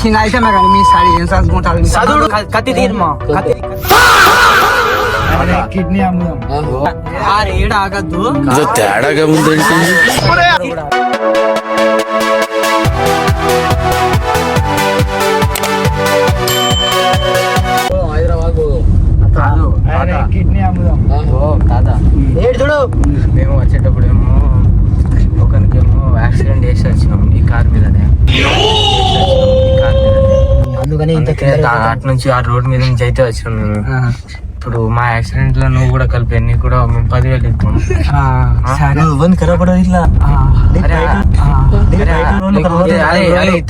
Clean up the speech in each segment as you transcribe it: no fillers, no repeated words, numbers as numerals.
చిన్న ఐటమే కానీ మీ సాడి ఏం చదువుకుంటారు చదువుడు కత్తి తీర్మా కిడ్నీ ఏడు ఆగద్దు తేడాగా ఉందంటే కిడ్నీ అమ్ముదాం కాదా చూడు మేము వచ్చేటప్పుడు ఏమో ఒకరికేమో యాక్సిడెంట్ చేసి వచ్చినాం ఈ కార్ మీదనే అందుకని అటు నుంచి ఆ రోడ్ మీద నుంచి అయితే వచ్చినాం మేము ఇప్పుడు మా యాక్సిడెంట్ లో నువ్వు కూడా కలిపి నీకు కూడా మేము 10,000 ఇస్తాం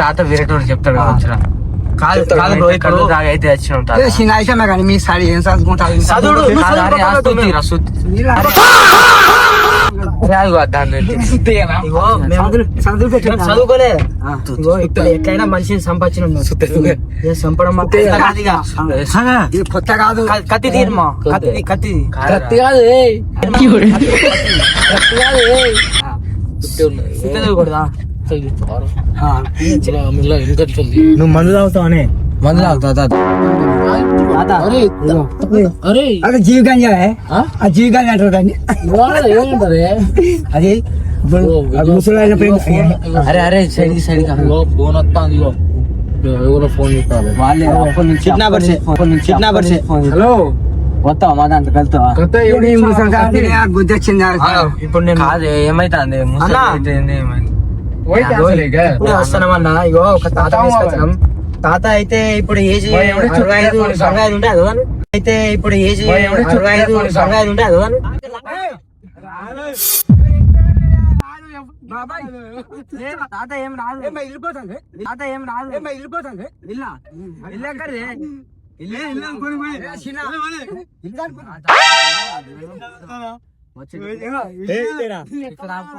తాత వేరేటోడు చెప్తాడు వచ్చినా అయితే వచ్చినాం చిన్న ఐటమే కానీ మీ సాడి ఏం చదువుకుంటారు చదువుడు చదువుకోలే ఎట్లయినా మనిషిని సంపాదించడం చంపడం కొత్త కాదు కత్తి తీర్మా కత్తి కాదు నువ్వు మందు తాగుతావనే మందు తాగుతావు అదే జీవికాంజ జీవికాంజ అంటారు దాన్ని అది అరే అరే సైడ్ ఫోన్ హలో వస్తావా మా దాంట్లో కలుతావా గుర్తొచ్చింది ఇప్పుడు నేను కాదు ఏమైతుంది వస్తానమన్నా ఇగో ఒక తాత తీసుకొచ్చాం తాత అయితే ఇప్పుడు ఏజ్ 65 ఉంటే అదో అయితే ఇప్పుడు ఏజ్ 65 ఉంటే అదో తాత ఏం రాదు వెళ్ళిపోతుంది తాత ఏం రాదు వెళ్ళిపోతుంది ప్రాంక్